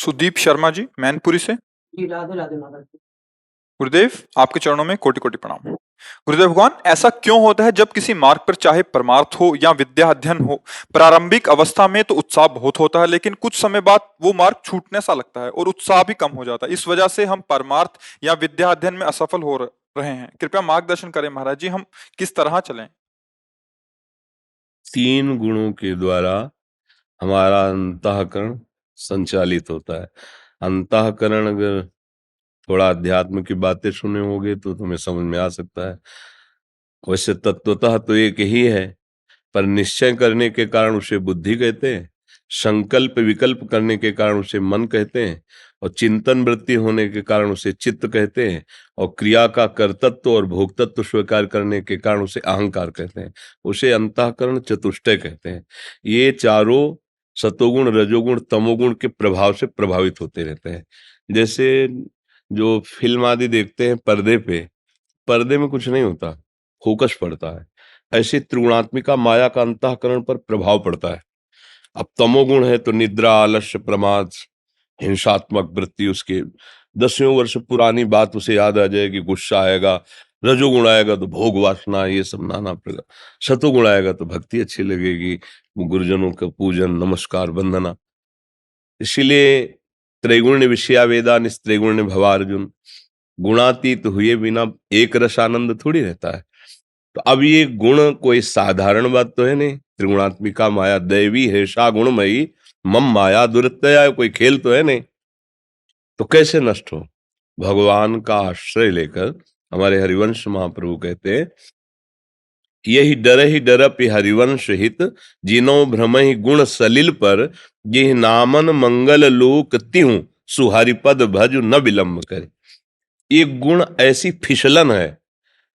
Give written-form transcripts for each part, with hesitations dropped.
सुदीप शर्मा जी, मैनपुरी से। जी, राधे राधे महाराज जी। गुरुदेव, आपके चरणों में कोटि कोटि प्रणाम। गुरुदेव भगवान, ऐसा क्यों होता है जब किसी मार्ग पर चाहे परमार्थ हो या विद्या अध्ययन हो, प्रारंभिक अवस्था में तो उत्साह बहुत होता है, लेकिन कुछ समय बाद वो मार्ग छूटने सा लगता है और उत्साह भी कम हो जाता है। इस वजह से हम परमार्थ या विद्या अध्ययन में असफल हो रहे हैं। कृपया मार्गदर्शन करें महाराज जी, हम किस तरह चलें? 3 गुणों के द्वारा हमारा अंतःकरण संचालित होता है। अंतःकरण, अगर थोड़ा अध्यात्म की बातें सुने होगे तो तुम्हें समझ में आ सकता है। वैसे तत्वतः तो एक ही है, पर निश्चय करने के कारण उसे बुद्धि कहते हैं, संकल्प विकल्प करने के कारण उसे मन कहते हैं, और चिंतन वृत्ति होने के कारण उसे चित्त कहते हैं, और क्रिया का कर्तृत्व और भोक्तत्व स्वीकार करने के कारण उसे अहंकार कहते हैं। उसे अंतःकरण चतुष्टय कहते हैं। ये चारों सतोगुण रजोगुण तमोगुण के प्रभाव से प्रभावित होते रहते हैं। जैसे जो फिल्म आदि देखते हैं पर्दे पे, पर्दे में कुछ नहीं होता, फोकस पड़ता है। ऐसे त्रिगुणात्मिका माया का अंतःकरण पर प्रभाव पड़ता है। अब तमोगुण है तो निद्रा, आलस्य, प्रमाद, हिंसात्मक वृत्ति, उसके 10वें वर्ष पुरानी बात उसे याद आ जाएगी, गुस्सा आएगा। रजोगुण आएगा तो भोग वासना, ये सब नाना प्रकार। सतोगुण आएगा तो भक्ति अच्छी लगेगी, गुरुजनों का पूजन, नमस्कार, वंदना। इसीलिए त्रैगुण्य विषया वेदा निस्त्रैगुण्य भवार्जुन, गुणातीत हुए बिना एक रस आनंद थोड़ी रहता है। तो अब ये गुण कोई साधारण बात तो है नहीं। त्रिगुणात्मिका माया दैवी है, सा गुणमयी मम माया दुरत्यया, कोई खेल तो है नहीं। तो कैसे नष्ट हो? भगवान का आश्रय लेकर हमारे हरिवंश महाप्रभु कहते हैं, यही डरपि हरिवंश हित, जिनो भ्रमहि गुण सलिल पर, ये नामन मंगल लोक त्यों, सुहरिपद भज न विलंब करे। ये गुण ऐसी फिसलन है,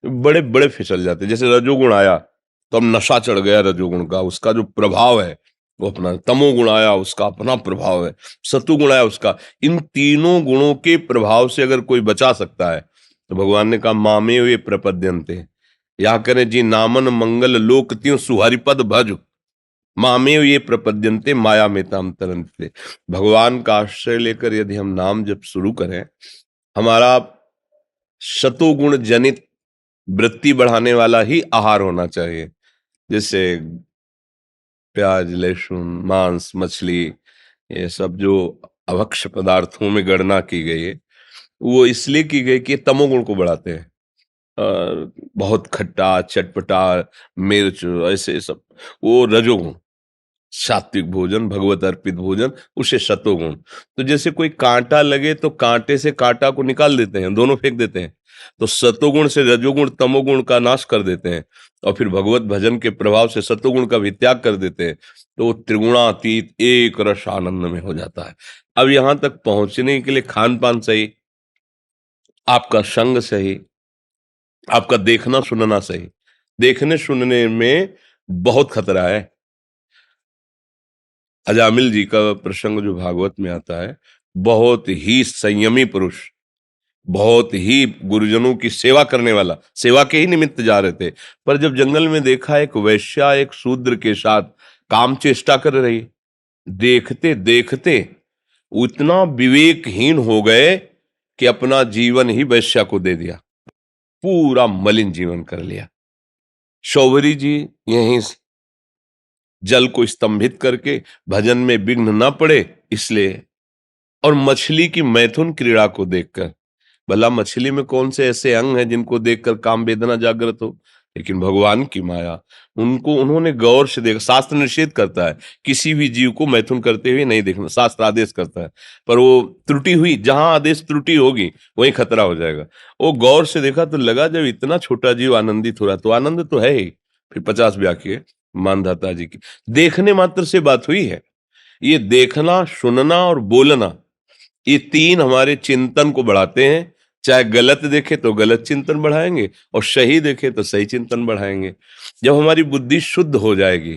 बड़े बड़े फिसल जाते। जैसे रजोगुण आया तो अब नशा चढ़ गया रजोगुण का, उसका जो प्रभाव है वो अपना। तमोगुण आया, उसका अपना प्रभाव है। सतुगुण आया, उसका। इन तीनों गुणों के प्रभाव से अगर कोई बचा सकता है तो भगवान ने कहा मामे वे प्रपद्यन्ते, या करें जी नामन मंगल लोक त्यों, सुहरिपद भज मामे ये प्रपद्यन्ते माया में ताम तरन्ते। भगवान का आश्रय लेकर यदि हम नाम जब शुरू करें, हमारा शतोगुण जनित वृत्ति बढ़ाने वाला ही आहार होना चाहिए। जैसे प्याज, लहसुन, मांस, मछली, ये सब जो अभक्ष्य पदार्थों में गणना की गई है, वो इसलिए की गई कि तमोगुण को बढ़ाते हैं। बहुत खट्टा, चटपटा, मिर्च, ऐसे सब वो रजोगुण। सात्विक भोजन, भगवत अर्पित भोजन, उसे सतोगुण। तो जैसे कोई कांटा लगे तो कांटे से कांटा को निकाल देते हैं, दोनों फेंक देते हैं। तो सतोगुण से रजोगुण तमोगुण का नाश कर देते हैं, और फिर भगवत भजन के प्रभाव से सतोगुण का भी त्याग कर देते हैं। तो वो त्रिगुणातीत एक रस आनंद में हो जाता है। अब यहां तक पहुंचने के लिए खान पान सही, आपका संग सही, आपका देखना सुनना सही। देखने सुनने में बहुत खतरा है। अजामिल जी का प्रसंग जो भागवत में आता है, बहुत ही संयमी पुरुष, बहुत ही गुरुजनों की सेवा करने वाला, सेवा के ही निमित्त जा रहे थे, पर जब जंगल में देखा एक वैश्या एक शूद्र के साथ काम चेष्टा कर रही, देखते देखते उतना विवेकहीन हो गए कि अपना जीवन ही वैश्या को दे दिया, पूरा मलिन जीवन कर लिया। शौवरी जी यहीं जल को स्तंभित करके भजन में विघ्न न पड़े इसलिए, और मछली की मैथुन क्रीड़ा को देखकर, भला मछली में कौन से ऐसे अंग हैं जिनको देखकर काम वेदना जागृत हो, लेकिन भगवान की माया, उनको उन्होंने गौर से देखा। शास्त्र निषेध करता है किसी भी जीव को मैथुन करते हुए नहीं देखना, शास्त्र आदेश करता है, पर वो त्रुटि हुई, जहां आदेश त्रुटि होगी वहीं खतरा हो जाएगा। वो गौर से देखा तो लगा जब इतना छोटा जीव आनंदित हो रहा तो आनंद तो है ही। फिर 50 व्याख्या मानधाता जी की, देखने मात्र से बात हुई है। ये देखना, सुनना और बोलना, ये तीन हमारे चिंतन को बढ़ाते हैं। चाहे गलत देखे तो गलत चिंतन बढ़ाएंगे, और सही देखे तो सही चिंतन बढ़ाएंगे। जब हमारी बुद्धि शुद्ध हो जाएगी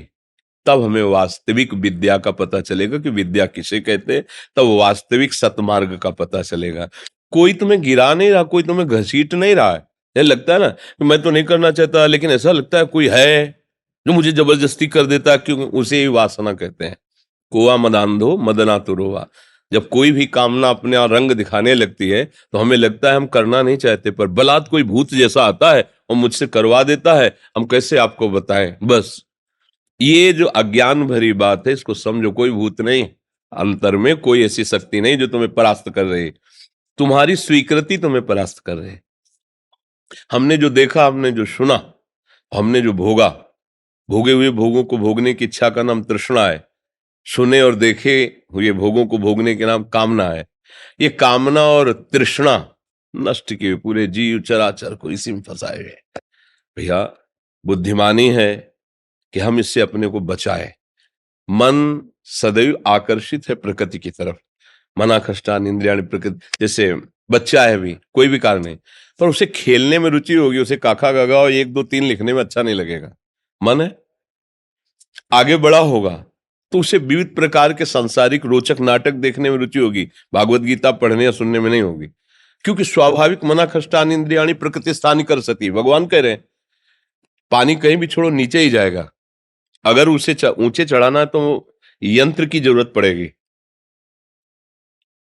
तब हमें वास्तविक विद्या का पता चलेगा कि विद्या किसे कहते हैं, तब वास्तविक सतमार्ग का पता चलेगा। कोई तुम्हें गिरा नहीं रहा, कोई तुम्हें घसीट नहीं रहा है। ये लगता है ना कि मैं तो नहीं करना चाहता, लेकिन ऐसा लगता है कोई है जो मुझे जबरदस्ती कर देता है, क्योंकि उसे ही वासना कहते हैं। कोआ मदांधो मदना तुरोवा, जब कोई भी कामना अपने यहाँ रंग दिखाने लगती है तो हमें लगता है हम करना नहीं चाहते, पर बलात् कोई भूत जैसा आता है और मुझसे करवा देता है, हम कैसे आपको बताएं। बस ये जो अज्ञान भरी बात है इसको समझो, कोई भूत नहीं, अंतर में कोई ऐसी शक्ति नहीं जो तुम्हें परास्त कर रही, तुम्हारी स्वीकृति तुम्हें परास्त कर रही। हमने जो देखा, हमने जो सुना, हमने जो भोगा, भोगे हुए भोगों को भोगने की इच्छा का नाम तृष्णा है, सुने और देखे हुए भोगों को भोगने के नाम कामना है। ये कामना और तृष्णा नष्ट किए पूरे जीव चराचर को इसी में फंसाए हुए। भैया बुद्धिमानी है कि हम इससे अपने को बचाए। मन सदैव आकर्षित है प्रकृति की तरफ, मनाकष्टान इंद्रियाणि प्रकृति। जैसे बच्चा है भी, कोई भी कारण नहीं, पर उसे खेलने में रुचि होगी, उसे काखा गगा और 1 2 3 लिखने में अच्छा नहीं लगेगा। मन है आगे बड़ा होगा तो उसे विविध प्रकार के सांसारिक रोचक नाटक देखने में रुचि होगी, भागवत गीता पढ़ने या सुनने में नहीं होगी, क्योंकि स्वाभाविक मनाकष्टान इंद्रियाणि प्रकृति स्थानी कर सती। भगवान कह रहे हैं पानी कहीं भी छोड़ो नीचे ही जाएगा, अगर उसे ऊंचे चढ़ाना है तो यंत्र की जरूरत पड़ेगी।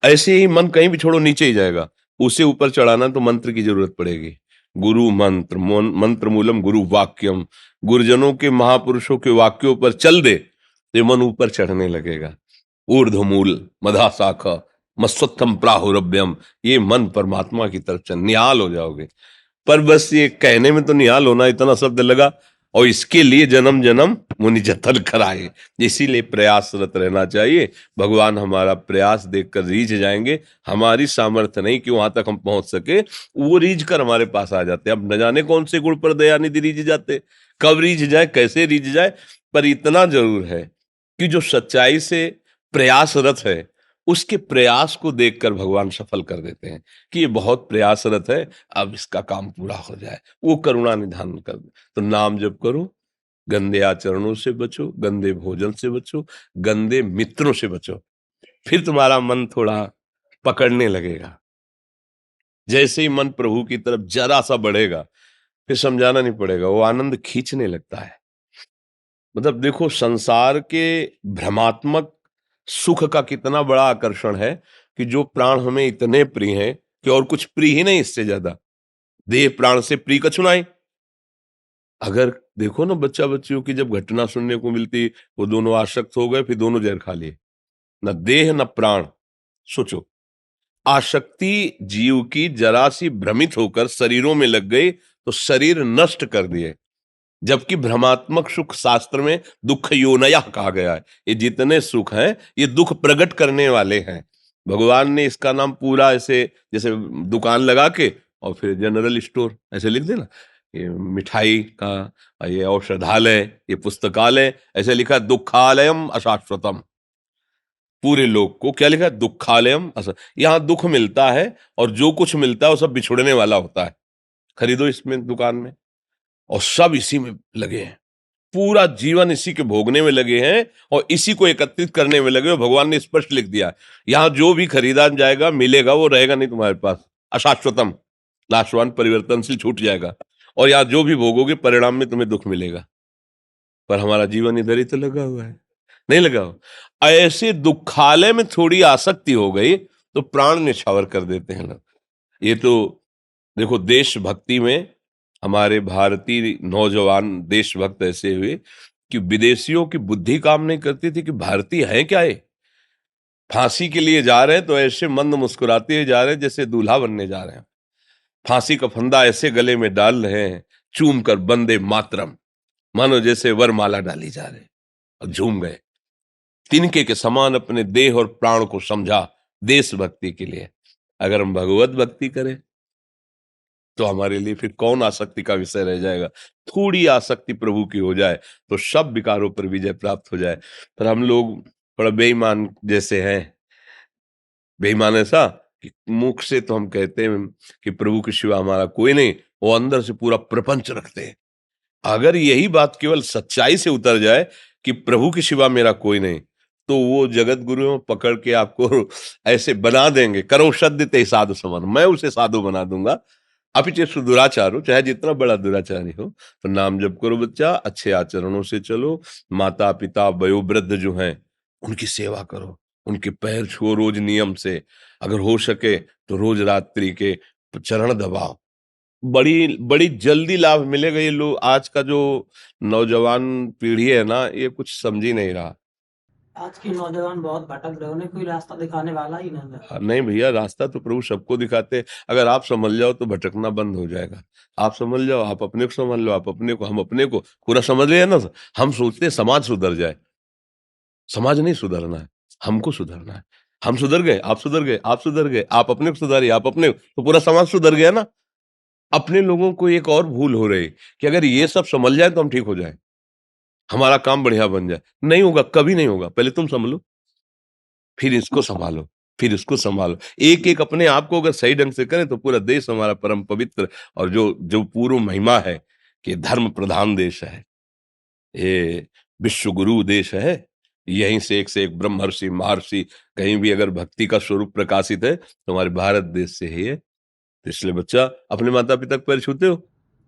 ऐसे ही मन कहीं भी छोड़ो नीचे ही जाएगा, उसे ऊपर चढ़ाना तो मंत्र की जरूरत पड़ेगी। गुरु मंत्र, मंत्र मूलम गुरु वाक्यम, गुरुजनों के महापुरुषों के वाक्यों पर चल दे तो मन ऊपर चढ़ने लगेगा। ऊर्ध्वमूल मधा शाखा मस्वत्थम प्राहुरभ्यम, ये मन परमात्मा की तरफ चल, निहाल हो जाओगे। पर बस ये कहने में तो निहाल होना इतना शब्द लगा, और इसके लिए जन्म जन्म मुनि जतन कराए, इसीलिए प्रयासरत रहना चाहिए। भगवान हमारा प्रयास देखकर रीझ जाएंगे, हमारी सामर्थ्य नहीं कि वहां तक हम पहुंच सके, वो रीझ कर हमारे पास आ जाते हैं। अब न जाने कौन से गुण पर दयानिधि रीझ जाते, कब रीझ जाए, कैसे रीझ जाए, पर इतना जरूर है कि जो सच्चाई से प्रयासरत है उसके प्रयास को देखकर भगवान सफल कर देते हैं कि ये बहुत प्रयासरत है, अब इसका काम पूरा हो जाए, वो करुणा निधान कर दे। तो नाम जप करो, गंदे आचरणों से बचो, गंदे भोजन से बचो, गंदे मित्रों से बचो, फिर तुम्हारा मन थोड़ा पकड़ने लगेगा। जैसे ही मन प्रभु की तरफ जरा सा बढ़ेगा, फिर समझाना नहीं पड़ेगा, वो आनंद खींचने लगता है। मतलब देखो संसार के भ्रमात्मक सुख का कितना बड़ा आकर्षण है कि जो प्राण हमें इतने प्रिय हैं कि और कुछ प्रिय ही नहीं इससे ज्यादा, देह प्राण से प्रिय कछु नहीं। अगर देखो ना बच्चा बच्चियों की जब घटना सुनने को मिलती, वो दोनों आसक्त हो गए, फिर दोनों जहर खा लिए, न देह न प्राण। सोचो, आसक्ति जीव की जरा सी भ्रमित होकर शरीरों में लग गई तो शरीर नष्ट कर दिए, जबकि भ्रमात्मक सुख शास्त्र में दुख योनया कहा गया है। ये जितने सुख हैं ये दुख प्रकट करने वाले हैं। भगवान ने इसका नाम पूरा ऐसे जैसे दुकान लगा के और फिर जनरल स्टोर ऐसे लिख देना, ये मिठाई का, ये औषधालय, ये पुस्तकालय, ऐसे लिखा है दुखालयम अशाश्वतम। पूरे लोग को क्या लिखा है, दुखालयम। यहाँ दुख मिलता है और जो कुछ मिलता है वो सब बिछुड़ने वाला होता है, खरीदो इसमें दुकान में। और सब इसी में लगे हैं, पूरा जीवन इसी के भोगने में लगे हैं और इसी को एकत्रित करने में लगे। भगवान ने स्पष्ट लिख दिया, यहां जो भी खरीदा जाएगा मिलेगा, वो रहेगा नहीं तुम्हारे पास, अशाश्वतम, नाशवान, परिवर्तनशील, छूट जाएगा। और यहां जो भी भोगोगे परिणाम में तुम्हें दुख मिलेगा। पर हमारा जीवन इधर ही तो लगा हुआ है, नहीं लगा हुआ। ऐसे दुखालय में थोड़ी आसक्ति हो गई तो प्राण निछावर कर देते हैं लोग। ये तो देखो देशभक्ति में हमारे भारतीय नौजवान देशभक्त ऐसे हुए कि विदेशियों की बुद्धि काम नहीं करती थी कि भारतीय हैं क्या है। फांसी के लिए जा रहे हैं तो ऐसे मंद मुस्कुराते हुए जा रहे हैं जैसे दूल्हा बनने जा रहे हैं, फांसी का फंदा ऐसे गले में डाल रहे हैं चूम कर, बंदे मातरम, मानो जैसे वरमाला डाली जा रहे, और झूम गए। तिनके के समान अपने देह और प्राण को समझा देशभक्ति के लिए। अगर हम भगवत भक्ति करें तो हमारे लिए फिर कौन आसक्ति का विषय रह जाएगा। थोड़ी आसक्ति प्रभु की हो जाए तो सब विकारों पर विजय प्राप्त हो जाए। पर हम लोग बड़ा बेईमान जैसे हैं, बेईमान ऐसा कि मुख से तो हम कहते हैं कि प्रभु के सिवा हमारा कोई नहीं, वो अंदर से पूरा प्रपंच रखते हैं। अगर यही बात केवल सच्चाई से उतर जाए कि प्रभु के सिवा मेरा कोई नहीं, तो वो जगत गुरु पकड़ के आपको ऐसे बना देंगे, करो सद्य ते साधु समान, मैं उसे साधु बना दूंगा। अपिचे दुराचार हो, चाहे जितना बड़ा दुराचारी हो, तो नाम जप करो बच्चा, अच्छे आचरणों से चलो, माता पिता वयोवृद्ध जो हैं उनकी सेवा करो, उनके पैर छुओ रोज नियम से, अगर हो सके तो रोज रात्रि के चरण दबाओ, बड़ी बड़ी जल्दी लाभ मिलेगा। ये लोग आज का जो नौजवान पीढ़ी है ना, ये कुछ समझ ही नहीं रहा। आज के नौजवान बहुत भटक रहे हैं, उन्हें कोई रास्ता दिखाने वाला ही नहीं है। नहीं भैया, रास्ता तो प्रभु सबको दिखाते हैं। अगर आप समझ जाओ तो भटकना बंद हो जाएगा। आप समझ जाओ, आप अपने को समझ लो, आप अपने को, हम अपने को पूरा समझ लिया ना। हम सोचते हैं समाज सुधर जाए, समाज नहीं सुधरना है, हमको सुधरना है। हम सुधर गए, आप सुधर गए, आप सुधर गए, आप अपने को सुधारिए, आप अपने को, तो पूरा समाज सुधर गया ना। अपने लोगों को एक और भूल हो रही कि अगर ये सब समझ जाए तो हम ठीक हो जाए, हमारा काम बढ़िया बन जाए। नहीं होगा, कभी नहीं होगा। पहले तुम संभलो, फिर इसको संभालो, फिर इसको संभालो। एक एक अपने आप को अगर सही ढंग से करें तो पूरा देश हमारा परम पवित्र और जो जो पूर्व महिमा है कि धर्म प्रधान देश है, ये विश्व गुरु देश है। यहीं से एक ब्रह्मर्षि महर्षि, कहीं भी अगर भक्ति का स्वरूप प्रकाशित है तो हमारे भारत देश से ही है। तो इसलिए बच्चा, अपने माता पिता के पैर छूते हो?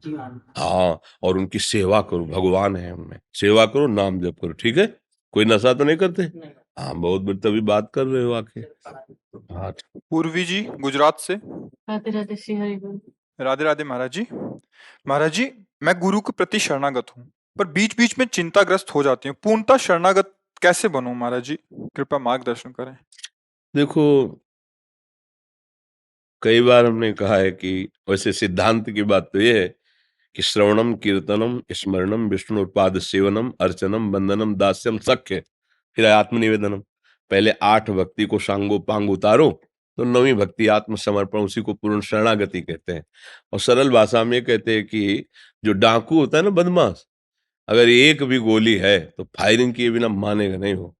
जी हाँ। हाँ, और उनकी सेवा करो, भगवान है उनमें, सेवा करो, नाम जप करो, ठीक है? कोई नशा तो नहीं करते? नहीं। हाँ, बहुत बड़ी तभी बात कर रहे हो आके। हाँ, पूर्वी जी गुजरात से। राधे राधे श्री हरि बोल। राधे राधे महाराज जी। महाराज जी, मैं गुरु के प्रति शरणागत हूँ, पर बीच बीच में चिंताग्रस्त हो जाती हूँ। पूर्णतः शरणागत कैसे बनूं महाराज जी? कृपया मार्गदर्शन करें। देखो, कई बार हमने कहा है कि वैसे सिद्धांत की बात तो ये है कि श्रवणम कीर्तनम स्मरणम विष्णुपाद सेवनम अर्चनम वंदनम दास्यम सख्य, फिर आत्मनिवेदनम। पहले 8 भक्ति को सांगो पांग उतारो तो 9वीं भक्ति आत्मसमर्पण, उसी को पूर्ण शरणागति कहते हैं। और सरल भाषा में कहते हैं कि जो डाकू होता है ना, बदमाश, अगर एक भी गोली है तो फायरिंग किए बिना मानेगा नहीं हो।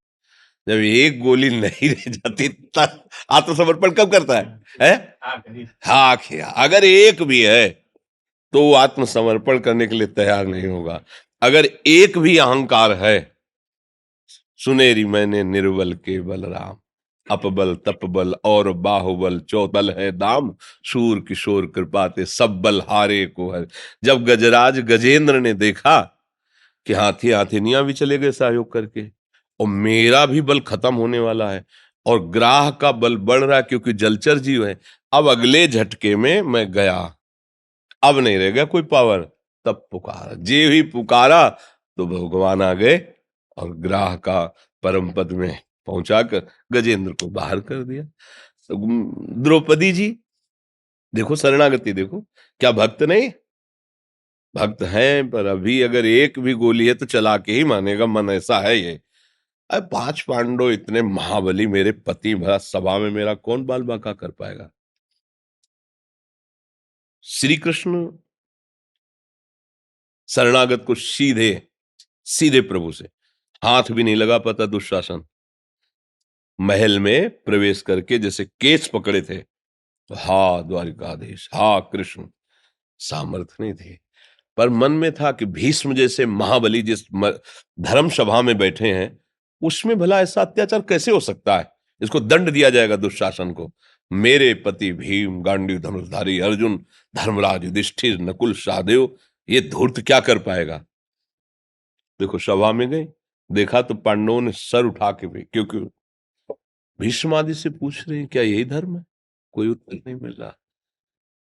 जब एक गोली नहीं रह जाती तब आत्मसमर्पण कब करता है? हाँ खिया, अगर एक भी है तो वो आत्मसमर्पण करने के लिए तैयार नहीं होगा। अगर एक भी अहंकार है, सुनेरी मैंने निर्बल के बलराम, अपबल तपबल और बाहुबल चौबल है दाम, शूर किशोर कृपाते सब बल हारे को है। जब गजराज गजेंद्र ने देखा कि हाथी हाथिनियां भी चले गए सहयोग करके, और मेरा भी बल खत्म होने वाला है और ग्राह का बल बढ़ रहा है क्योंकि जलचर जीव है, अब अगले झटके में मैं गया, अब नहीं रह गया कोई पावर। तब पुकारा, जे ही पुकारा तो भगवान आ गए और ग्राह का परम पद में पहुंचाकर गजेंद्र को बाहर कर दिया। तो द्रौपदी जी देखो, शरणागति देखो, क्या भक्त नहीं? भक्त हैं, पर अभी अगर एक भी गोली है तो चला के ही मानेगा, मन ऐसा है ये। अब 5 पांडव इतने महाबली, मेरे पति भरा सभा में मेरा कौन बाल बांका कर पाएगा? श्री कृष्ण शरणागत को सीधे सीधे प्रभु से हाथ भी नहीं लगा पाता। दुशासन महल में प्रवेश करके जैसे केस पकड़े थे, तो हा द्वारिकाधीश, हा कृष्ण, सामर्थ्य नहीं थे। पर मन में था कि भीष्म जैसे महाबली जिस धर्म सभा में बैठे हैं, उसमें भला ऐसा अत्याचार कैसे हो सकता है? इसको दंड दिया जाएगा दुशासन को। मेरे पति भीम, गांडी धनुषधारी अर्जुन, धर्मराज युधिष्ठिर, नकुल सहदेव, ये धूर्त क्या कर पाएगा? देखो, सभा में गए, देखा तो पांडवों ने सर उठा के भी, क्योंकि भीष्म आदि से पूछ रहे हैं क्या यही धर्म है? कोई उत्तर नहीं मिल रहा।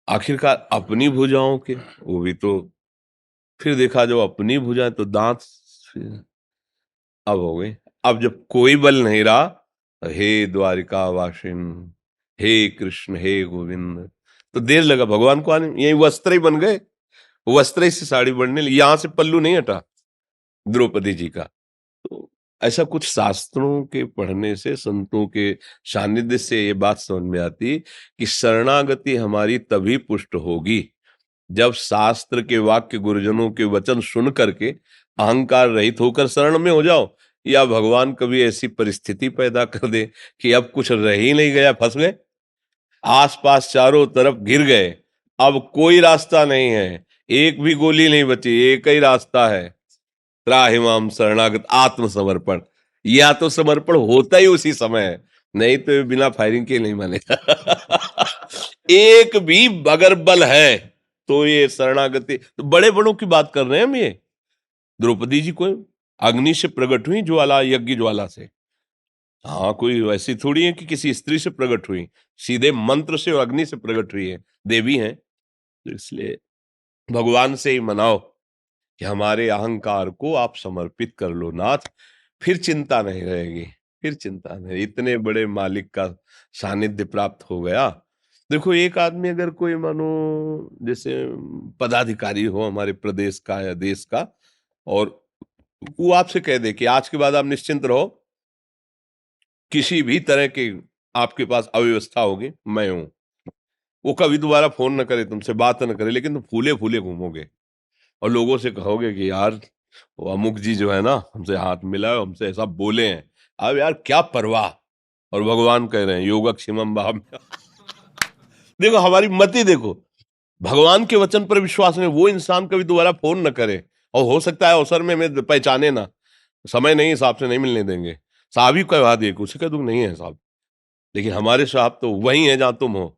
आखिरकार अपनी भुजाओं के, वो भी तो फिर देखा, जो अपनी भुजाएं तो दांत अब हो गए। अब जब कोई बल नहीं रहा तो हे द्वारिका वासिन, हे कृष्ण, हे गोविंद, तो देर लगा भगवान को आने। यही वस्त्र ही बन गए, वस्त्र से साड़ी बनने लगी, यहां से पल्लू नहीं हटा द्रौपदी जी का। तो ऐसा कुछ शास्त्रों के पढ़ने से, संतों के सानिध्य से ये बात समझ में आती कि शरणागति हमारी तभी पुष्ट होगी जब शास्त्र के वाक्य, गुरुजनों के वचन सुन करके अहंकार रहित होकर शरण में हो जाओ, या भगवान कभी ऐसी परिस्थिति पैदा कर दे कि अब कुछ रह ही नहीं गया, फंस गए, आसपास चारों तरफ घिर गए, अब कोई रास्ता नहीं है, एक भी गोली नहीं बची, एक ही रास्ता है, त्राहिमाम शरणागत आत्मसमर्पण। या तो समर्पण होता ही उसी समय है, नहीं तो बिना फायरिंग के नहीं मानेगा। एक भी अगर बल है तो ये शरणागति, तो बड़े बड़ों की बात कर रहे हैं हम। ये द्रौपदी जी को अग्नि से प्रकट हुई ज्वाला, यज्ञ ज्वाला से, हाँ, कोई ऐसी थोड़ी है कि किसी स्त्री से प्रकट हुई, सीधे मंत्र से और अग्नि से प्रकट हुई है, देवी हैं। तो इसलिए भगवान से ही मनाओ कि हमारे अहंकार को आप समर्पित कर लो नाथ, फिर चिंता नहीं रहेगी, फिर चिंता नहीं। इतने बड़े मालिक का सानिध्य प्राप्त हो गया। देखो, एक आदमी अगर कोई मानो जैसे पदाधिकारी हो हमारे प्रदेश का या देश का, और वो आपसे कह दे कि आज के बाद आप निश्चिंत रहो, किसी भी तरह की आपके पास अव्यवस्था होगी, मैं हूं। वो कभी दोबारा फोन न करे, तुमसे बात न करे, लेकिन तुम फूले फूले घूमोगे और लोगों से कहोगे कि यार वो अमुक जी जो है ना, हमसे हाथ मिलाए, हमसे ऐसा बोले हैं। अब यार क्या परवाह। और भगवान कह रहे हैं योगक्षेमम भाव। देखो हमारी मति, देखो भगवान के वचन पर विश्वास में वो इंसान कभी दोबारा फोन न करे, और हो सकता है अवसर में मैं पहचाने ना, समय नहीं, हिसाब से नहीं मिलने देंगे। साहब ही कहवा दिए, उसे कह दूं नहीं है साहब, लेकिन हमारे साहब तो वही है जहां तुम हो,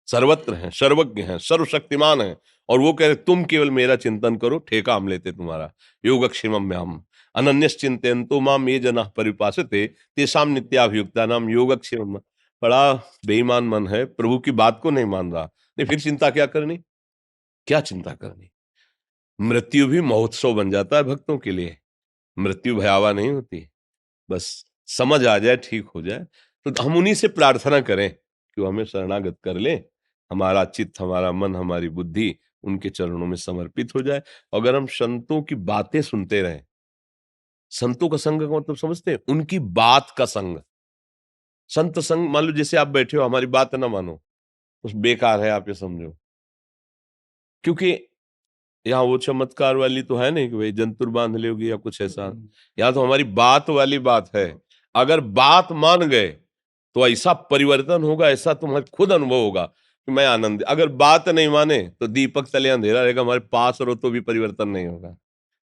सर्वत्र हैं, सर्वज्ञ हैं, सर्वशक्तिमान हैं। और वो कह रहे तुम केवल मेरा चिंतन करो, ठेका हम लेते तुम्हारा। योगक्षेमम में हम अनन्यश्चिंतयन्तो माम ये जना परिपासते तेषाम नित्याभियुक्ता नाम योगक्षेमम। बड़ा बेईमान मन है, प्रभु की बात को नहीं मान रहा। नहीं, फिर चिंता क्या करनी, क्या चिंता करनी। मृत्यु भी महोत्सव बन जाता है भक्तों के लिए, मृत्यु भयावह नहीं होती। बस समझ आ जाए, ठीक हो जाए, तो हम उन्हीं से प्रार्थना करें कि वो हमें शरणागत कर ले, हमारा चित्त, हमारा मन, हमारी बुद्धि उनके चरणों में समर्पित हो जाए। अगर हम संतों की बातें सुनते रहें, संतों का संग का मतलब समझते हैं, उनकी बात का संग। संत संग, मान लो जैसे आप बैठे हो, हमारी बात ना मानो तो बेकार है, आप ये समझो। क्योंकि यहाँ वो चमत्कार वाली तो है नहीं कि भाई जंतुर बांध लोगी या कुछ ऐसा। यहाँ तो हमारी बात वाली बात है। अगर बात मान गए तो ऐसा परिवर्तन होगा, ऐसा तुम्हें खुद अनुभव होगा कि मैं आनंद। अगर बात नहीं माने तो दीपक तले अंधेरा रहेगा, हमारे पास रहो तो भी परिवर्तन नहीं होगा।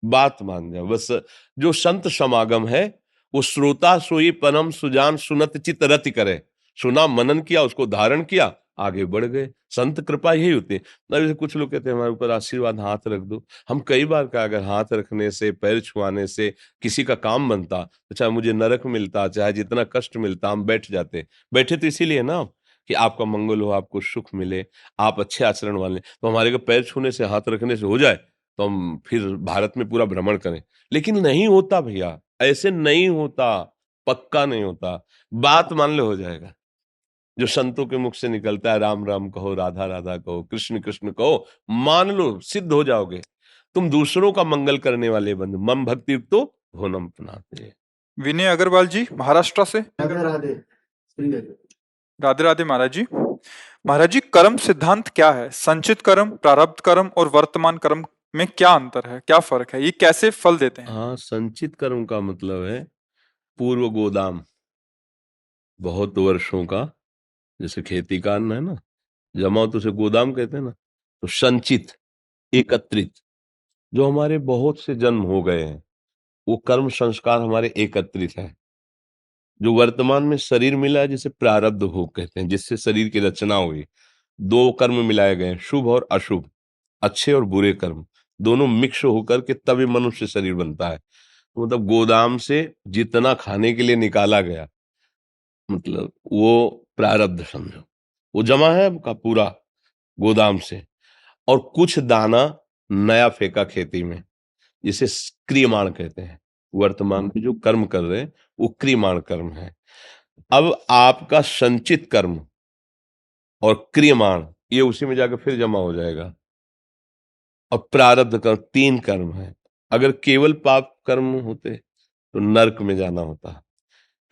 बात मान जाओ बस। जो संत समागम है वो श्रोता सोई परम सुजान सुनत चित रति करे। सुना, मनन किया, उसको धारण किया, आगे बढ़ गए। संत कृपा यही होती है। जैसे कुछ लोग कहते हैं हमारे ऊपर आशीर्वाद हाथ रख दो। हम कई बार कहा, अगर हाथ रखने से, पैर छुआने से किसी का काम बनता तो चाहे मुझे नरक मिलता, चाहे जितना कष्ट मिलता, हम बैठ जाते। बैठे तो इसीलिए ना कि आपका मंगल हो, आपको सुख मिले, आप अच्छे आचरण वाले। तो हमारे को पैर छूने से, हाथ रखने से हो जाए तो हम फिर भारत में पूरा भ्रमण करें। लेकिन नहीं होता भैया, ऐसे नहीं होता, पक्का नहीं होता। बात मान लो हो जाएगा। जो संतों के मुख से निकलता है, राम राम कहो, राधा राधा कहो, कृष्ण कृष्ण कहो, मान लो सिद्ध हो जाओगे। तुम दूसरों का मंगल करने वाले बंधु, मम भक्ति युक्तो भुवनम पुनाते। विनय अग्रवाल जी महाराष्ट्र से। राधे राधे श्री राधे। राधे राधे महाराज जी। महाराज जी, कर्म सिद्धांत क्या है? संचित कर्म, प्रारब्ध कर्म और वर्तमान कर्म में क्या अंतर है, क्या फर्क है, ये कैसे फल देते हैं? हाँ, संचित कर्म का मतलब है पूर्व गोदाम, बहुत वर्षों का। जैसे खेती का अन्न है ना, जमाओ तो उसे गोदाम कहते हैं ना। तो संचित, एकत्रित, जो हमारे बहुत से जन्म हो गए हैं, वो कर्म संस्कार हमारे एकत्रित है। जो वर्तमान में शरीर मिला है, जिसे प्रारब्ध भोग कहते हैं, जिससे शरीर की रचना हुई। दो कर्म मिलाए गए, शुभ और अशुभ, अच्छे और बुरे कर्म, दोनों मिक्स होकर के तभी मनुष्य शरीर बनता है। तो मतलब गोदाम से जितना खाने के लिए निकाला गया, मतलब वो प्रारब्ध समझो, वो जमा है का पूरा गोदाम से। और कुछ दाना नया फेंका खेती में, जिसे क्रियमाण कहते हैं। वर्तमान में जो कर्म कर रहे हैं वो क्रियमाण कर्म है। अब आपका संचित कर्म और क्रियमाण, ये उसी में जाकर फिर जमा हो जाएगा। और प्रारब्ध कर्म, तीन कर्म है। अगर केवल पाप कर्म होते तो नरक में जाना होता,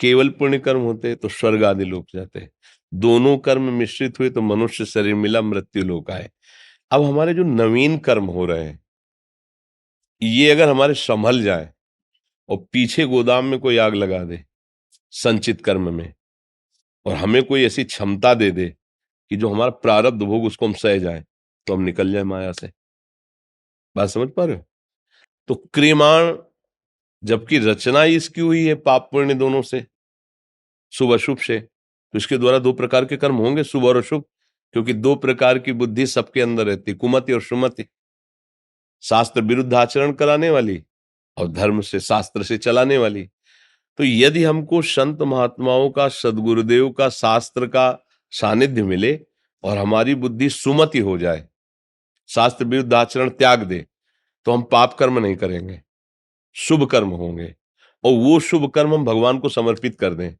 केवल पुण्य कर्म होते तो स्वर्ग आदि लोक जाते। दोनों कर्म मिश्रित हुए तो मनुष्य शरीर मिला, मृत्यु लोक आए। अब हमारे जो नवीन कर्म हो रहे हैं, ये अगर हमारे संभल जाए और पीछे गोदाम में कोई आग लगा दे संचित कर्म में, और हमें कोई ऐसी क्षमता दे दे कि जो हमारा प्रारब्ध भोग उसको हम सह जाए, तो हम निकल जाए माया से। बात समझ पा रहे हो? तो क्रियमाण, जबकि रचना ही इसकी हुई है पाप पुण्य दोनों से, शुभ अशुभ से, तो इसके द्वारा दो प्रकार के कर्म होंगे, शुभ और अशुभ। क्योंकि दो प्रकार की बुद्धि सबके अंदर रहती, कुमति और सुमति। शास्त्र विरुद्ध आचरण कराने वाली और धर्म से, शास्त्र से चलाने वाली। तो यदि हमको संत महात्माओं का, सदगुरुदेव का, शास्त्र का सानिध्य मिले और हमारी बुद्धि सुमति हो जाए, शास्त्र विरुद्ध आचरण त्याग दे, तो हम पाप कर्म नहीं करेंगे, शुभ कर्म होंगे। और वो शुभ कर्म हम भगवान को समर्पित कर दें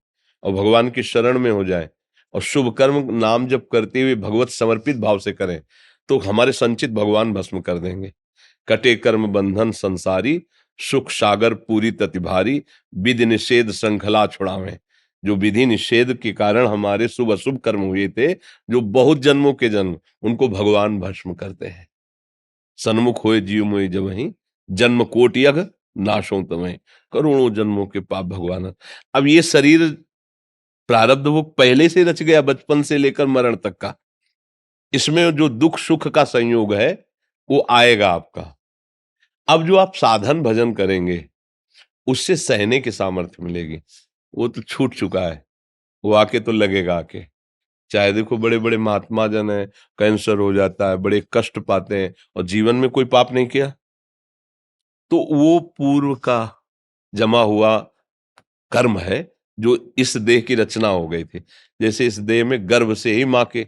और भगवान की शरण में हो जाए और शुभ कर्म नाम जप करते हुए भगवत समर्पित भाव से करें, तो हमारे संचित भगवान भस्म कर देंगे। कटे कर्म बंधन संसारी, सुख सागर पूरी तति भारी, विधि निषेध श्रृंखला छुड़ावें। जो विधि निषेध के कारण हमारे शुभ अशुभ कर्म हुए थे, जो बहुत जन्मों के जन्म, उनको भगवान भस्म करते हैं। सन्मुख होए जीव मोहि जबहि, जन्म कोटि अघ नाशों तमहि, करोड़ों जन्मों के पाप भगवान। अब ये शरीर प्रारब्ध वो पहले से रच गया, बचपन से लेकर मरण तक का। इसमें जो दुख सुख का संयोग है वो आएगा आपका। अब जो आप साधन भजन करेंगे उससे सहने की सामर्थ्य मिलेगी, वो तो छूट चुका है, वो आके तो लगेगा आके। चाहे देखो बड़े बड़े महात्मा जन है, कैंसर हो जाता है, बड़े कष्ट पाते हैं और जीवन में कोई पाप नहीं किया, तो वो पूर्व का जमा हुआ कर्म है जो इस देह की रचना हो गई थी। जैसे इस देह में गर्भ से ही माँ के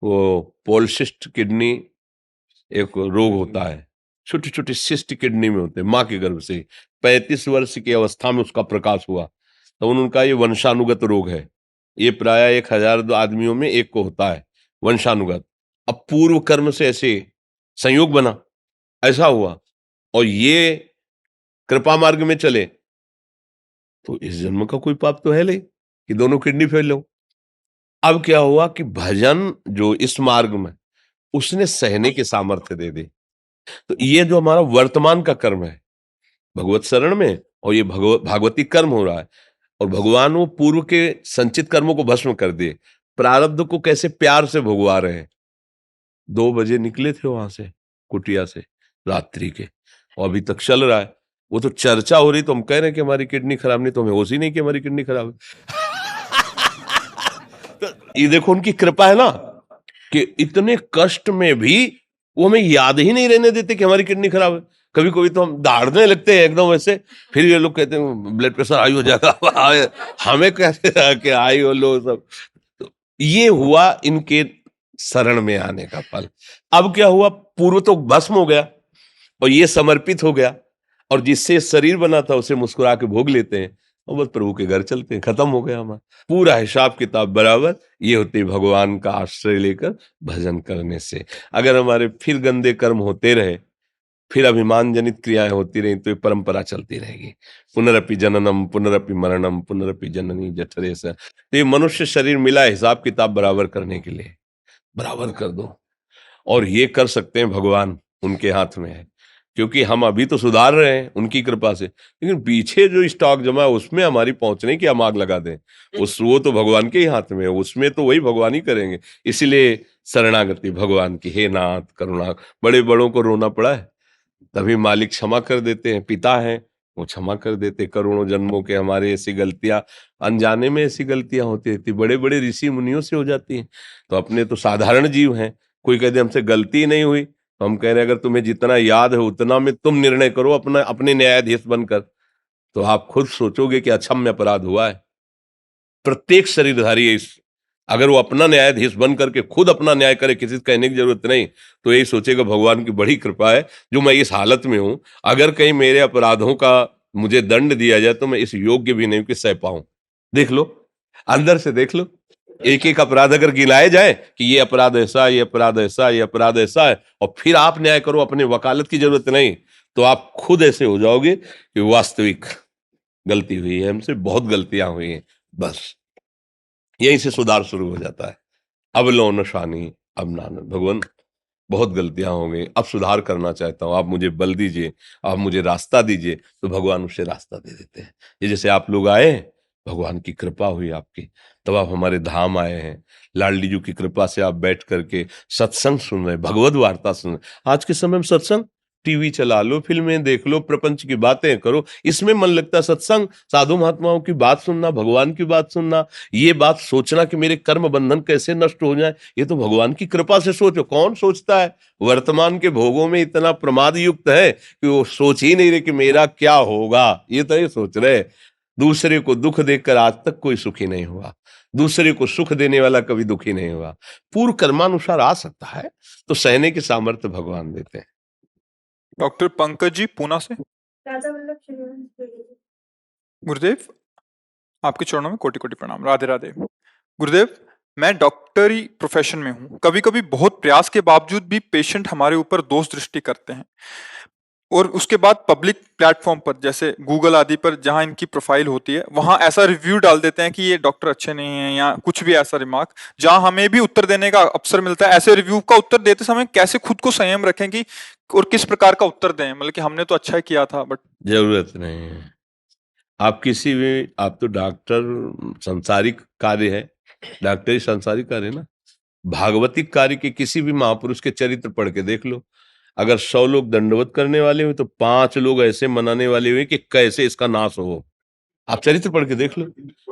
वो पॉलिसिस्ट किडनी एक रोग होता है, छोटी छोटी सिस्ट किडनी में होते हैं माँ के गर्भ से ही। 35 वर्ष की अवस्था में उसका प्रकाश हुआ, तो उनका ये वंशानुगत रोग है। ये प्राय 1000 आदमियों में एक को होता है वंशानुगत। अब पूर्व कर्म से ऐसे संयोग बना, ऐसा हुआ और ये कृपा मार्ग में चले, तो इस जन्म का कोई पाप तो है नहीं कि दोनों किडनी फेल हो। अब क्या हुआ कि भजन जो इस मार्ग में उसने सहने के सामर्थ्य दे दी। तो ये जो हमारा वर्तमान का कर्म है भगवत शरण में, और ये भागवती कर्म हो रहा है, और भगवान वो पूर्व के संचित कर्मों को भस्म कर दिए, प्रारब्ध को कैसे प्यार से भोगवा रहे हैं। 2 बजे निकले थे वहां से कुटिया से रात्रि के, और अभी तक चल रहा है। वो तो चर्चा हो रही, तो हम कह रहे हैं कि हमारी किडनी खराब नहीं, तो हमें होश ही नहीं कि हमारी किडनी खराब है। तो ये देखो उनकी कृपा है ना, कि इतने कष्ट में भी वो हमें याद ही नहीं रहने देते कि हमारी किडनी खराब है। कभी कभी तो हम दहाड़ने लगते हैं एकदम वैसे, फिर ये लोग कहते हैं ब्लड प्रेशर हाई हो जाएगा। हमें कहते कि हाई हो लो सब। तो ये हुआ इनके शरण में आने का फल। अब क्या हुआ, पूर्व तो भस्म हो गया और ये समर्पित हो गया, और जिससे शरीर बना था उसे मुस्कुरा के भोग लेते हैं और बस प्रभु के घर चलते हैं, खत्म हो गया हमारा पूरा हिसाब किताब बराबर। ये होती भगवान का आश्रय लेकर भजन करने से। अगर हमारे फिर गंदे कर्म होते रहे, फिर अभिमान जनित क्रियाएं होती रही, तो ये परंपरा चलती रहेगी। पुनरपि जननम पुनरपि मरणम पुनरपि जननी जठरे से। तो ये मनुष्य शरीर मिला हिसाब किताब बराबर करने के लिए, बराबर कर दो। और ये कर सकते हैं भगवान, उनके हाथ में है, क्योंकि हम अभी तो सुधार रहे हैं उनकी कृपा से, लेकिन पीछे जो स्टॉक जमा है उसमें हमारी पहुंचने की हम आग लगा दें, वो तो भगवान के ही हाथ में है, उसमें तो वही भगवान ही करेंगे। इसलिए शरणागति भगवान की, हे नाथ करुणा। बड़े बड़ों को रोना पड़ा है, तभी मालिक क्षमा कर देते हैं, पिता हैं वो क्षमा कर देते। करोड़ों जन्मों के हमारे ऐसी गलतियां, अनजाने में ऐसी गलतियां होती रहती, बड़े बड़े ऋषि मुनियों से हो जाती हैं। तो अपने तो साधारण जीव हैं, कोई कहते हमसे गलती नहीं हुई, तो हम कह रहे हैं अगर तुम्हें जितना याद है उतना में तुम निर्णय करो अपना, अपने न्यायाधीश बनकर, तो आप खुद सोचोगे कि अक्षम्य अपराध हुआ है। प्रत्येक शरीरधारी अगर वो अपना न्यायाधीश बन करके खुद अपना न्याय करे, किसी से कहने की जरूरत नहीं, तो यही सोचेगा भगवान की बड़ी कृपा है जो मैं इस हालत में हूं। अगर कहीं मेरे अपराधों का मुझे दंड दिया जाए तो मैं इस योग्य भी नहीं कि सह पाऊं। देख लो, अंदर से देख लो, एक एक अपराध अगर गिनाए जाए कि ये अपराध ऐसा, ये अपराध ऐसा, ये अपराध ऐसा है, और फिर आप न्याय करो, अपनी वकालत की जरूरत नहीं, तो आप खुद ऐसे हो जाओगे कि वास्तविक गलती हुई है, हमसे बहुत गलतियां हुई हैं। बस यहीं से सुधार शुरू हो जाता है। अब लो नशानी अब नान, भगवान बहुत गलतियां हो गई, अब सुधार करना चाहता हूं, आप मुझे बल दीजिए, आप मुझे रास्ता दीजिए, तो भगवान उसे रास्ता दे देते हैं। ये जैसे आप लोग आए, भगवान की कृपा हुई आपकी, तब आप हमारे धाम आए हैं। लाडली जी की कृपा से आप बैठ करके सत्संग सुन रहे, भगवद वार्ता सुन रहे। आज के समय में सत्संग, टीवी चला लो, फिल्में देख लो, प्रपंच की बातें करो, इसमें मन लगता है। सत्संग, साधु महात्माओं की बात सुनना, भगवान की बात सुनना, ये बात सोचना कि मेरे कर्म बंधन कैसे नष्ट हो जाए, ये तो भगवान की कृपा से सोचो। कौन सोचता है? वर्तमान के भोगों में इतना प्रमाद युक्त है कि वो सोच ही नहीं रहे कि मेरा क्या होगा, ये तो ये सोच रहे। दूसरे को दुख देकर आज तक कोई सुखी नहीं हुआ, दूसरे को सुख देने वाला कभी दुखी नहीं हुआ। पूर्व कर्मानुसार आ सकता है तो सहने की सामर्थ्य भगवान देते हैं। डॉक्टर पंकज जी पूना से। गुरुदेव, आपके चरणों में कोटि कोटि प्रणाम। राधे राधे। गुरुदेव, मैं डॉक्टरी प्रोफेशन में हूँ। कभी कभी बहुत प्रयास के बावजूद भी पेशेंट हमारे ऊपर दोष दृष्टि करते हैं, और उसके बाद पब्लिक प्लेटफॉर्म पर जैसे गूगल आदि पर जहां इनकी प्रोफाइल होती है वहां ऐसा रिव्यू डाल देते हैं कि ये डॉक्टर अच्छे नहीं है, या कुछ भी ऐसा रिमार्क, जहां हमें भी उत्तर देने का अवसर मिलता है। ऐसे रिव्यू का उत्तर देते समय कैसे खुद को संयम रखें कि और किस प्रकार का उत्तर दें, मतलब कि हमने तो अच्छा ही किया था बट। जरूरत नहीं है। आप किसी भी, आप तो डॉक्टर सांसारिक कार्य है, डॉक्टरी सांसारिक कार्य है ना। भागवतिक कार्य के किसी भी महापुरुष के चरित्र पढ़ के देख लो। अगर 100 लोग दंडवत करने वाले हुए तो 5 लोग ऐसे मनाने वाले हुए कि कैसे इसका नाश हो। आप चरित्र पढ़ के देख लो।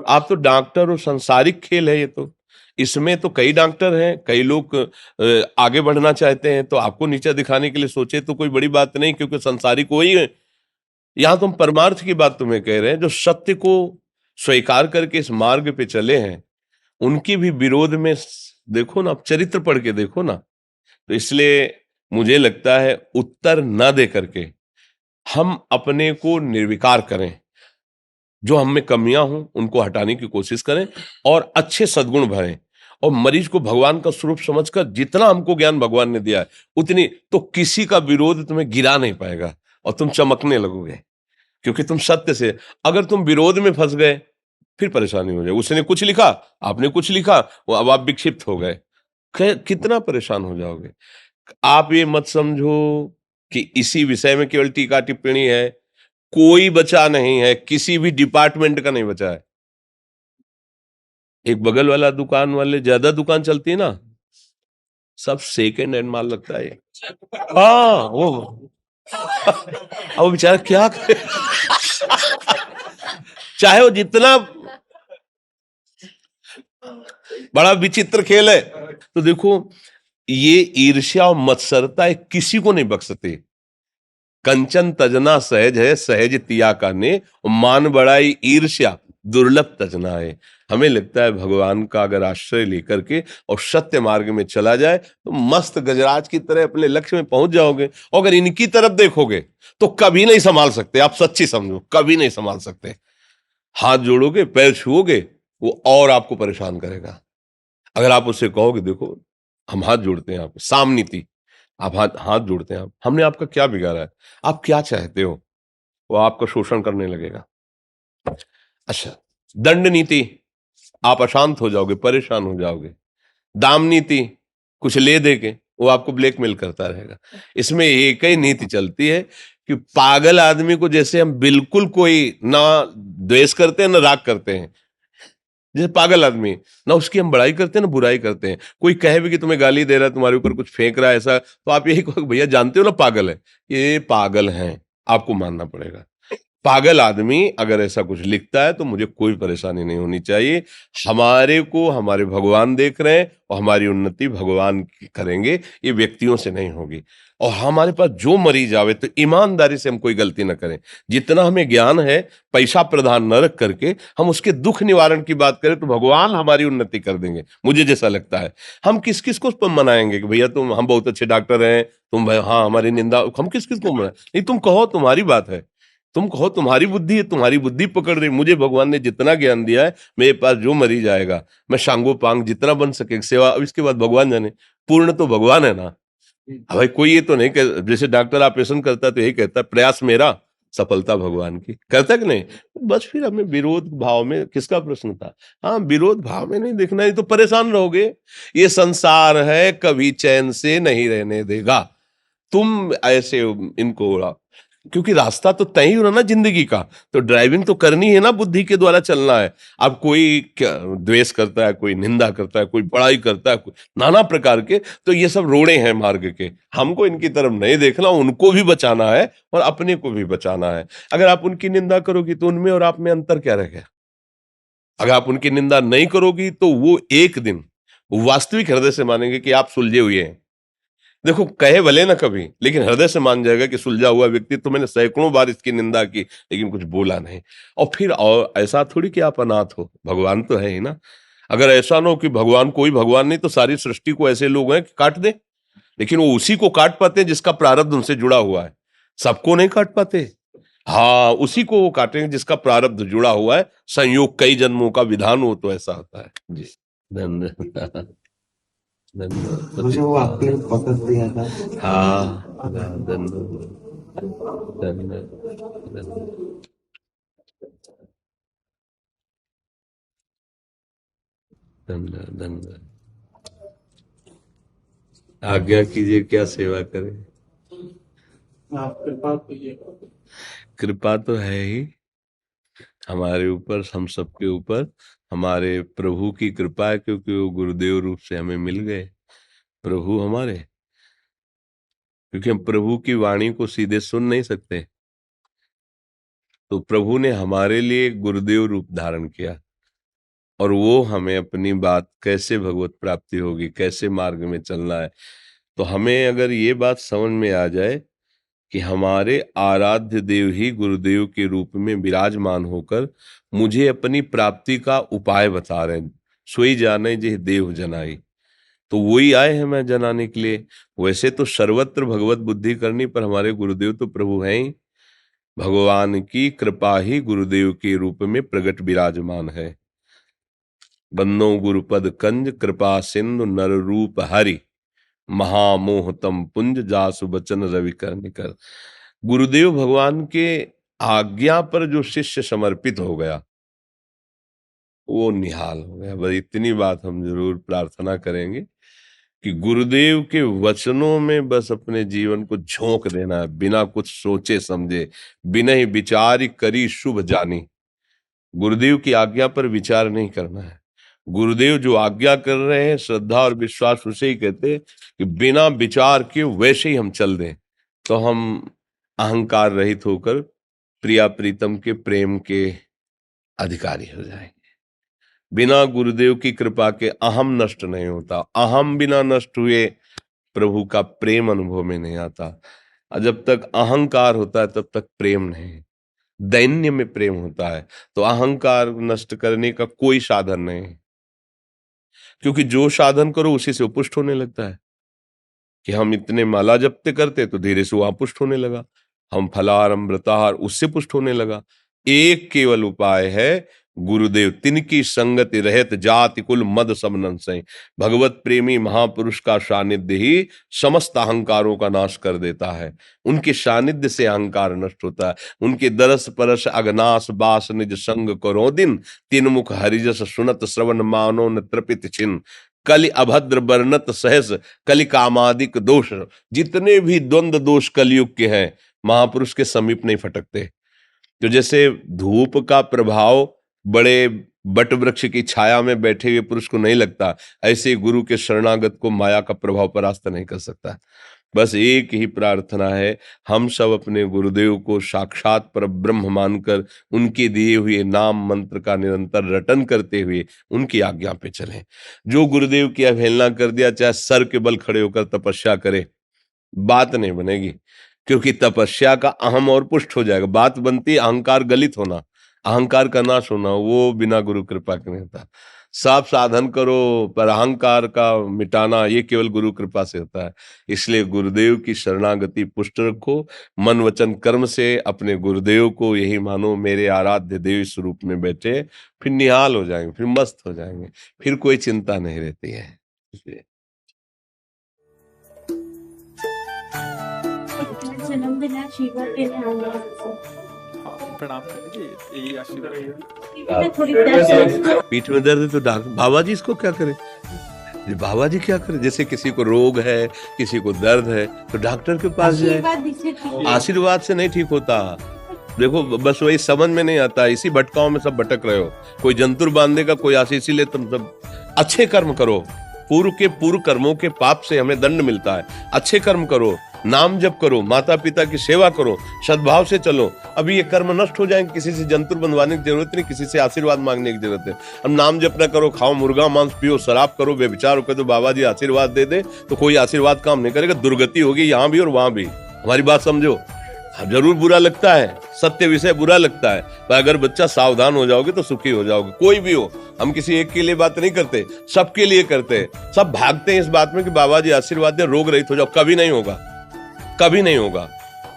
आप तो डॉक्टर और सांसारिक खेल है ये तो। इसमें तो कई डॉक्टर हैं, कई लोग आगे बढ़ना चाहते हैं, तो आपको नीचा दिखाने के लिए सोचे तो कोई बड़ी बात नहीं, क्योंकि सांसारिक वही है। यहां तुम परमार्थ की बात तुम्हें कह रहे हैं, जो सत्य को स्वीकार करके इस मार्ग पे चले हैं, उनकी भी विरोध में देखो ना, आप चरित्र पढ़ के देखो ना। तो इसलिए मुझे लगता है उत्तर न दे करके हम अपने को निर्विकार करें, जो हम में कमियां हों उनको हटाने की कोशिश करें और अच्छे सद्गुण भरें, और मरीज को भगवान का स्वरूप समझकर जितना हमको ज्ञान भगवान ने दिया है उतनी, तो किसी का विरोध तुम्हें गिरा नहीं पाएगा और तुम चमकने लगोगे, क्योंकि तुम सत्य से। अगर तुम विरोध में फंस गए फिर परेशानी हो जाए। उसने कुछ लिखा, आपने कुछ लिखा, वो अब आप विक्षिप्त हो गए, कितना परेशान हो जाओगे। आप ये मत समझो कि इसी विषय में केवल टीका टिप्पणी है, कोई बचा नहीं है, किसी भी डिपार्टमेंट का नहीं बचा है। एक बगल वाला दुकान वाले, ज्यादा दुकान चलती है ना, सब सेकेंड हैंड माल लगता है। हाँ, वो अब वो बेचारा क्या करे चाहे वो जितना बड़ा विचित्र खेल है। तो देखो, ये ईर्ष्या और मत्सरता किसी को नहीं बख्शते। कंचन तजना सहज है, सहज तिया का ने, मान बढ़ाई ईर्ष्या दुर्लभ तजना है। हमें लगता है भगवान का अगर आश्रय लेकर के और सत्य मार्ग में चला जाए तो मस्त गजराज की तरह अपने लक्ष्य में पहुंच जाओगे। और अगर इनकी तरफ देखोगे तो कभी नहीं संभाल सकते। आप सच्ची समझो, कभी नहीं संभाल सकते। हाथ जोड़ोगे, पैर छुओगे, वो और आपको परेशान करेगा। अगर आप उससे कहोगे देखो हम हाथ जोड़ते हैं, आप सामनीति, आप हाथ जोड़ते हैं, आप हमने आपका क्या बिगाड़ा है, आप क्या चाहते हो, वो आपका शोषण करने लगेगा। अच्छा, दंड नीति, आप अशांत हो जाओगे, परेशान हो जाओगे। दाम नीति, कुछ ले दे के वो आपको ब्लैकमेल करता रहेगा। इसमें एक ही नीति चलती है कि पागल आदमी को जैसे हम बिल्कुल कोई ना द्वेष करते हैं ना राग करते हैं, जैसे पागल आदमी ना उसकी हम बड़ाई करते हैं ना बुराई करते हैं। कोई कहे भी कि तुम्हें गाली दे रहा है, तुम्हारे ऊपर कुछ फेंक रहा है ऐसा, तो आप यही कहो भैया जानते हो ना पागल है, ये पागल हैं, आपको मानना पड़ेगा। पागल आदमी अगर ऐसा कुछ लिखता है तो मुझे कोई परेशानी नहीं होनी चाहिए। हमारे को हमारे भगवान देख रहे हैं और हमारी उन्नति भगवान करेंगे, ये व्यक्तियों से नहीं होगी। और हमारे पास जो मरीज आवे तो ईमानदारी से हम कोई गलती न करें। जितना हमें ज्ञान है पैसा प्रधान न रख करके हम उसके दुख निवारण की बात करें तो भगवान हमारी उन्नति कर देंगे, मुझे जैसा लगता है। हम किस किस को मनाएंगे कि भैया तुम, हम बहुत अच्छे डॉक्टर हैं, तुम हाँ हमारी निंदा, हम किस किस को मनाए? नहीं, तुम कहो तुम्हारी बात है, तुम कहो तुम्हारी बुद्धि है, तुम्हारी बुद्धि पकड़ रही। मुझे भगवान ने जितना ज्ञान दिया है, मेरे पास जो मरीज आएगा मैं शांगो पांग जितना बन सके सेवा, अब इसके बाद भगवान जाने, पूर्ण तो भगवान है ना। भाई कोई ये तो नहीं कह, जैसे डॉक्टर ऑपरेशन करता है तो यही कहता है प्रयास मेरा सफलता भगवान की, करता कि नहीं? बस फिर हमें विरोध भाव में किसका प्रश्न था? हाँ, विरोध भाव में नहीं देखना, ही तो परेशान रहोगे। ये संसार है, कभी चैन से नहीं रहने देगा। तुम ऐसे इनको, क्योंकि रास्ता तो तय ही हो ना जिंदगी का, तो ड्राइविंग तो करनी है ना, बुद्धि के द्वारा चलना है। अब कोई द्वेष करता है, कोई निंदा करता है, कोई बड़ाई करता है, कोई नाना प्रकार के, तो ये सब रोड़े हैं मार्ग के। हमको इनकी तरफ नहीं देखना, उनको भी बचाना है और अपने को भी बचाना है। अगर आप उनकी निंदा करोगी तो उनमें और आप में अंतर क्या रह गया? अगर आप उनकी निंदा नहीं करोगी तो वो एक दिन वास्तविक हृदय से मानेंगे कि आप सुलझे हुए हैं। देखो कहे भले ना कभी, लेकिन हृदय से मान जाएगा कि सुलझा हुआ व्यक्ति, तो मैंने सैकड़ों बार इसकी निंदा की लेकिन कुछ बोला नहीं। और ऐसा थोड़ी कि आप अनाथ हो, भगवान तो है ही ना। अगर ऐसा ना हो कि भगवान, कोई भगवान नहीं, तो सारी सृष्टि को ऐसे लोग हैं कि काट दे, लेकिन वो उसी को काट पाते हैं जिसका प्रारब्ध उनसे जुड़ा हुआ है। सबको नहीं काट पाते, हाँ उसी को वो काटेंगे जिसका प्रारब्ध जुड़ा हुआ है। संयोग कई जन्मों का विधान हो तो ऐसा होता है जी। धन्यवाद धन्यवाद। मुझे वो आपने पकड़ दिया था। हाँ धन्यवाद धन्यवाद धन्यवाद धन्यवाद। आज्ञा कीजिए, क्या सेवा करें। आप कृपा कीजिए। कृपा तो है ही हमारे ऊपर, हम सबके ऊपर। हमारे प्रभु की कृपा है, क्योंकि वो गुरुदेव रूप से हमें मिल गए प्रभु हमारे। क्योंकि हम प्रभु की वाणी को सीधे सुन नहीं सकते, तो प्रभु ने हमारे लिए गुरुदेव रूप धारण किया, और वो हमें अपनी बात, कैसे भगवत प्राप्ति होगी, कैसे मार्ग में चलना है। तो हमें अगर ये बात समझ में आ जाए कि हमारे आराध्य देव ही गुरुदेव के रूप में विराजमान होकर मुझे अपनी प्राप्ति का उपाय बता रहे हैं, सोई जाने जे देव जनाई, तो वही आए हैं मैं जनाने के लिए। वैसे तो सर्वत्र भगवत बुद्धि करनी, पर हमारे गुरुदेव तो प्रभु हैं ही। भगवान की कृपा ही गुरुदेव के रूप में प्रकट विराजमान है। बंदो गुरुपद कंज कृपा सिंधु नर रूप हरि, महामोहतम पुंज जासु बचन रवि कर निकर। गुरुदेव भगवान के आज्ञा पर जो शिष्य समर्पित हो गया वो निहाल हो गया। बस इतनी बात हम जरूर प्रार्थना करेंगे कि गुरुदेव के वचनों में बस अपने जीवन को झोंक देना है, बिना कुछ सोचे समझे, बिना ही विचार करी शुभ जानी। गुरुदेव की आज्ञा पर विचार नहीं करना है। गुरुदेव जो आज्ञा कर रहे हैं, श्रद्धा और विश्वास उसे ही कहते हैं कि बिना विचार के वैसे ही हम चल दें, तो हम अहंकार रहित होकर प्रिया प्रीतम के प्रेम के अधिकारी हो जाएंगे। बिना गुरुदेव की कृपा के अहम नष्ट नहीं होता। अहम बिना नष्ट हुए प्रभु का प्रेम अनुभव में नहीं आता। और जब तक अहंकार होता है तब तक प्रेम नहीं, दैन्य में प्रेम होता है। तो अहंकार नष्ट करने का कोई साधन नहीं, क्योंकि जो साधन करो उसी से पुष्ट होने लगता है। कि हम इतने माला जपते करते तो धीरे से वहां पुष्ट होने लगा, हम फलाहार अमृताहार उससे पुष्ट होने लगा। एक केवल उपाय है, गुरुदेव तिनकी संगति रहत जाति कुल मद सब नंसै। भगवत प्रेमी महापुरुष का सानिध्य ही समस्त अहंकारों का नाश कर देता है। उनके सानिध्य से अहंकार नष्ट होता है। उनके दरस परस अगनाश बास निज संग करो दिन, तीन मुख हरिजस सुनत श्रवण मानो न तृपित छिन। कलि अभद्र वर्णत सहस कलि कामादिक दोष। जितने भी द्वंद्व दोष कलयुग के हैं महापुरुष के समीप नहीं फटकते। तो जैसे धूप का प्रभाव बड़े बट वृक्ष की छाया में बैठे हुए पुरुष को नहीं लगता, ऐसे गुरु के शरणागत को माया का प्रभाव परास्त नहीं कर सकता। बस एक ही प्रार्थना है, हम सब अपने गुरुदेव को साक्षात पर ब्रह्म मानकर उनके दिए हुए नाम मंत्र का निरंतर रटन करते हुए उनकी आज्ञा पे चलें। जो गुरुदेव की अवहेलना कर दिया, चाहे सर के बल खड़े होकर तपस्या करे, बात नहीं बनेगी। क्योंकि तपस्या का अहम और पुष्ट हो जाएगा। बात बनती अहंकार गलित होना, अहंकार का नाश होना, वो बिना गुरु कृपा के नहीं होता। सब साधन करो पर अहंकार का मिटाना ये केवल गुरु कृपा से होता है। इसलिए गुरुदेव की शरणागति पुष्ट रखो। मन वचन कर्म से अपने गुरुदेव को यही मानो मेरे आराध्य देव स्वरूप में बैठे, फिर निहाल हो जाएंगे, फिर मस्त हो जाएंगे, फिर कोई चिंता नहीं रहती है। इसलिए जन्म दिन आशीर्वाद देने आया है। हाँ, प्रणाम कर लीजिए, यही आशीर्वाद है। मैं थोड़ी देर पीठ में दर्द है तो डॉक्टर बाबा जी इसको क्या करें, बाबा जी क्या करें। जैसे किसी को रोग है, किसी को दर्द है, तो डॉक्टर के पास जाए। आशीर्वाद दीजिए ठीक। आशीर्वाद से नहीं ठीक होता। देखो बस वही समझ में नहीं आता, इसी भटकाओं में सब भटक रहे हो। कोई जंतुर बांधेगा, कोई आशीष ले, तुम सब अच्छे कर्म करो। पूर्व के पूर्व कर्मों के पाप से हमें दंड मिलता है। अच्छे कर्म करो, नाम जप करो, माता पिता की सेवा करो, सद्भाव से चलो। अभी ये कर्म नष्ट हो जाएंगे, किसी से जंतुर बंधवाने की जरूरत नहीं, किसी से आशीर्वाद मांगने की जरूरत है। अब नाम जप ना करो, खाओ मुर्गा मांस, पियो शराब, करो बेविचार, करो तो बाबा जी आशीर्वाद दे दे, तो कोई आशीर्वाद काम नहीं करेगा, दुर्गति होगी यहाँ भी और वहां भी। हमारी बात समझो। जरूर बुरा लगता है, सत्य विषय बुरा लगता है, पर अगर बच्चा सावधान हो जाओगे तो सुखी हो जाओगे। कोई भी हो, हम किसी एक के लिए बात नहीं करते, सबके लिए करते हैं। सब भागते हैं इस बात में कि बाबा जी आशीर्वाद दे, रोग रहित हो जाओ। कभी नहीं होगा, कभी नहीं होगा।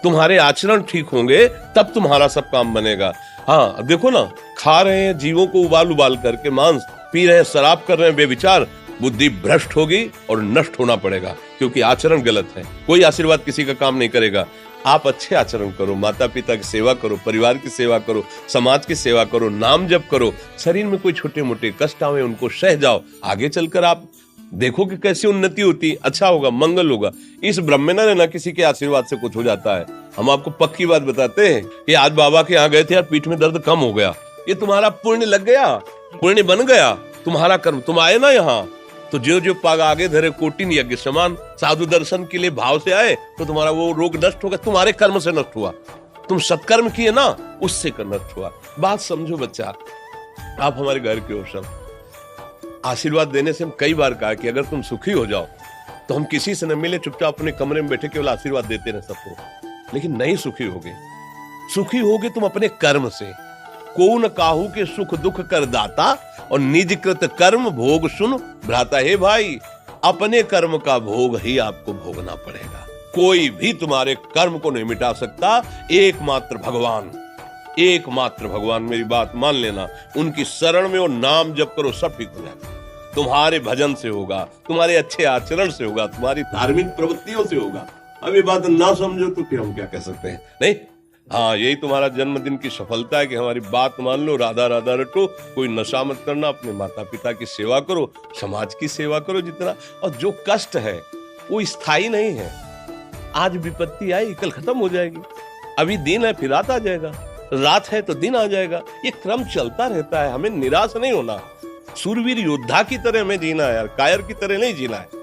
तुम्हारे आचरण ठीक होंगे तब तुम्हारा सब काम बनेगा। हाँ देखो ना, खा रहे हैं जीवों को उबाल उबाल करके मांस, पी रहे हैं शराब, कर रहे हैं बेविचार, बुद्धि भ्रष्ट होगी और नष्ट होना पड़ेगा, क्योंकि आचरण गलत है। कोई आशीर्वाद किसी का काम नहीं करेगा। आप अच्छे आचरण करो, माता पिता की सेवा करो, परिवार की सेवा करो, समाज की सेवा करो, नाम जप करो। शरीर में कोई छोटे मोटे कष्ट आवे उनको सह जाओ, आगे चलकर आप देखो कि कैसी उन्नति होती, अच्छा होगा, मंगल होगा। इस ब्रह्म में न रहना किसी के आशीर्वाद से कुछ हो जाता है। हम आपको पक्की बात बताते हैं कि आज बाबा के यहाँ गए थे यार, पीठ में दर्द कम हो गया, ये तुम्हारा पुण्य लग गया, पुण्य बन गया, तुम्हारा कर्म। तुम आए ना यहाँ तो जो जो पाग आगे धरे कोटिन यज्ञ समान, साधु दर्शन के लिए भाव से आए तो तुम्हारा वो रोग नष्ट होगा, तुम्हारे कर्म से नष्ट हुआ। तुम सत्कर्म किए ना, उससे नष्ट हुआ। बात समझो बच्चा, आप हमारे घर के हो सब। आशीर्वाद देने से हम कई बार कहा कि अगर तुम सुखी हो जाओ तो हम किसी से न मिले, चुपचाप अपने कमरे में बैठे केवल आशीर्वाद देते रहे सबको। लेकिन नहीं सुखी होगे, सुखी होगे तुम अपने कर्म से। को न काहू के सुख दुख कर दाता, और निज कृत कर्म भोग सुन भ्राता। हे भाई, अपने कर्म का भोग ही आपको भोगना पड़ेगा। कोई भी तुम्हारे कर्म को नहीं मिटा सकता, एकमात्र भगवान, एकमात्र भगवान। मेरी बात मान लेना, उनकी शरण में और नाम जप करो, सब ठीक हो जाएगा। तुम्हारे भजन से होगा, तुम्हारे अच्छे आचरण से होगा, तुम्हारी धार्मिक प्रवृत्तियों से होगा। अब ये बात ना समझो तो फिर हम क्या कह सकते हैं? नहीं, हाँ यही तुम्हारा जन्मदिन की सफलता है कि हमारी बात मान लो, राधा राधा रटो, कोई नशा मत करना, अपने माता पिता की सेवा करो, समाज की सेवा करो जितना। और जो कष्ट है वो स्थायी नहीं है। आज विपत्ति आई, कल खत्म हो जाएगी। अभी दिन है, फिर रात आ जाएगा, रात है तो दिन आ जाएगा। ये क्रम चलता रहता है, हमें निराश नहीं होना। सूरवीर योद्धा की तरह हमें जीना है यार, कायर की तरह नहीं जीना है।